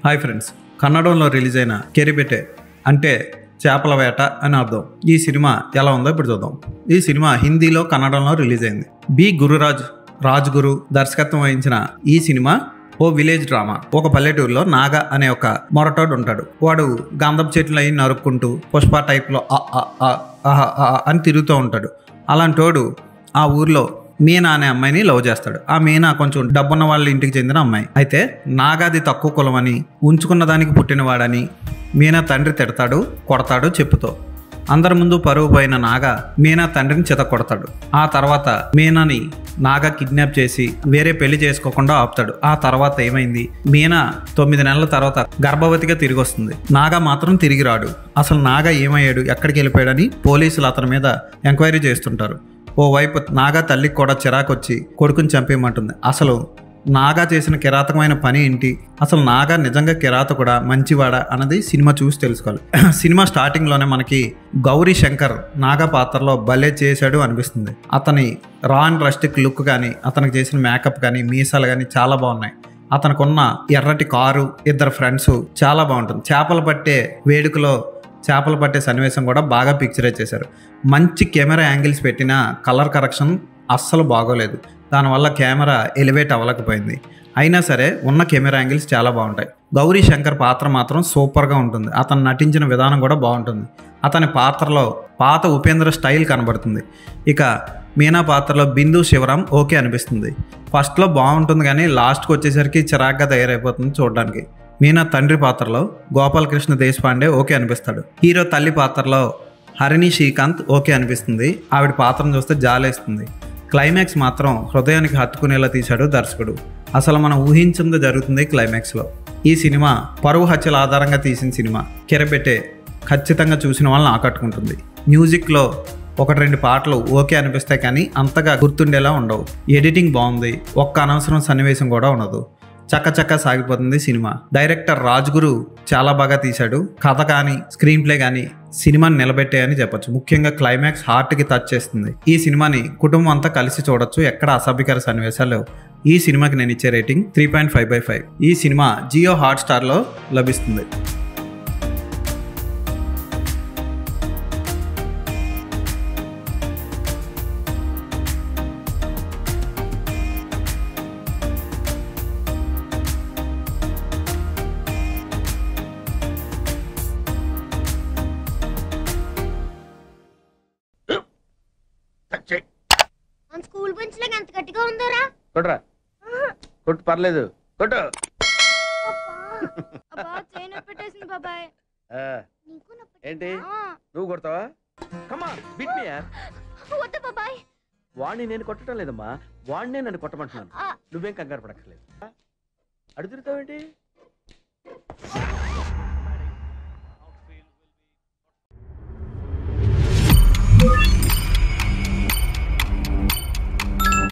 Hi friends, కన్నడంలో release అయిన కెరిబెటే అంటే చేపల వేట అని అర్థం. ఈ సినిమా ఎలా ఉందో ఇప్పుడు చూద్దాం. ఈ సినిమా హిందీలో కన్నడంలో రిలీజ్ అయింది. బి గురురాజ్ రాజ్గురు దర్శకత్వం వహించిన ఈ సినిమా ఓ విలేజ్ డ్రామా. ఒక పల్లెటూరులో నాగా అనే ఒక మొరటోడు ఉంటాడు. వాడు గంధపు చెట్లు అయి నరుక్కుంటూ పుష్ప టైప్లో అని తిరుగుతూ ఉంటాడు. అలాంటోడు ఆ ఊర్లో మీనా అనే అమ్మాయిని లవ్ చేస్తాడు. ఆ మీనా కొంచెం డబ్బున్న వాళ్ళ ఇంటికి చెందిన అమ్మాయి. అయితే నాగాది తక్కువ కులం అని, ఉంచుకున్న దానికి పుట్టినవాడని మీనా తండ్రి తిడతాడు, కొడతాడు చెప్పుతో. అందరి ముందు పరువు పోయిన నాగా మీనా తండ్రిని చిత కొడతాడు. ఆ తర్వాత మీనాని నాగా కిడ్నాప్ చేసి వేరే పెళ్లి చేసుకోకుండా ఆపుతాడు. ఆ తర్వాత ఏమైంది, మీనా 9 నెలల తర్వాత గర్భవతిగా తిరిగి వస్తుంది. నాగా మాత్రం తిరిగి రాడు. అసలు నాగా ఏమయ్యాడు, ఎక్కడికి వెళ్ళిపోయాడని పోలీసులు అతని మీద ఎంక్వైరీ చేస్తుంటారు. ఓవైపు నాగా తల్లికి కూడా చిరాకు వచ్చి కొడుకుని చంపేయమంటుంది. అసలు నాగా చేసిన కిరాతకమైన పని ఏంటి, అసలు నాగా నిజంగా కిరాతకుడా మంచివాడా అన్నది సినిమా చూసి తెలుసుకోవాలి. సినిమా స్టార్టింగ్లోనే మనకి గౌరీ శంకర్ నాగా పాత్రలో భలే చేశాడు అనిపిస్తుంది. అతని రా అండ్ రస్టిక్ లుక్ కానీ, అతనికి చేసిన మేకప్ కానీ, మీసాలు కానీ చాలా బాగున్నాయి. అతనికి ఉన్న ఎర్రటి కారు, 2 ఫ్రెండ్స్ చాలా బాగుంటుంది. చేపలు పట్టే సన్నివేశం కూడా బాగా పిక్చరైజ్ చేశారు. మంచి కెమెరా యాంగిల్స్ పెట్టిన కలర్ కరెక్షన్ అస్సలు బాగోలేదు. దానివల్ల కెమెరా ఎలివేట్ అవ్వలేకపోయింది. అయినా సరే ఉన్న కెమెరా యాంగిల్స్ చాలా బాగుంటాయి. గౌరీ శంకర్ పాత్ర మాత్రం సూపర్గా ఉంటుంది. అతను నటించిన విధానం కూడా బాగుంటుంది. అతని పాత్రలో పాత ఉపేంద్ర స్టైల్ కనబడుతుంది. ఇక మీనా పాత్రలో బిందు శివరాం ఓకే అనిపిస్తుంది. ఫస్ట్లో బాగుంటుంది కానీ లాస్ట్కి వచ్చేసరికి చిరాగ్గా తయారైపోతుంది చూడడానికి. మీనా తండ్రి పాత్రలో గోపాలకృష్ణ దేశపాండే ఓకే అనిపిస్తాడు. హీరో తల్లి పాత్రలో హరిణి శ్రీకాంత్ ఓకే అనిపిస్తుంది. ఆవిడ పాత్రను చూస్తే జాలేస్తుంది. క్లైమాక్స్ మాత్రం హృదయానికి హత్తుకునేలా తీశాడు దర్శకుడు. అసలు మనం ఊహించింది జరుగుతుంది క్లైమాక్స్లో. ఈ సినిమా పరువు హత్యల ఆధారంగా తీసిన సినిమా. కెరబెట్టే ఖచ్చితంగా చూసిన వాళ్ళని ఆకట్టుకుంటుంది. మ్యూజిక్లో 1-2 పాటలు ఓకే అనిపిస్తాయి కానీ అంతగా గుర్తుండేలా ఉండవు. ఎడిటింగ్ బాగుంది. ఒక్క అనవసరం సన్నివేశం కూడా ఉండదు. చక్కచక్క సాగిపోతుంది సినిమా. డైరెక్టర్ రాజ్గురు చాలా బాగా తీశాడు. కథ కానీ, స్క్రీన్ ప్లే కానీ సినిమాని నిలబెట్టాయని చెప్పొచ్చు. ముఖ్యంగా క్లైమాక్స్ హార్ట్కి టచ్ చేస్తుంది. ఈ సినిమాని కుటుంబం అంతా కలిసి చూడొచ్చు. ఎక్కడ అసభ్యకర సన్నివేశాలు లేవు. ఈ సినిమాకి నేను ఇచ్చే రేటింగ్ 3.5/5. ఈ సినిమా జియో హాట్స్టార్లో లభిస్తుంది. స్కూల్ బెంచ్ లాగా ఎంత గట్టిగా ఉందోరా. కొట్రా, కొట్టు, పర్లేదు, కొట్టు. బాబాయ్ ఏంటి నువ్వు కొడతావా? కమా బిట్ మీ యార్. వద్దు బాబాయ్. వాడిని నేను కొట్టడం లేదమ్మా, వాడినే నన్ను కొట్టమంటున్నాను. నువ్వేం కంగారు పడక్కర్లేదు. అడుగుతావేంటి?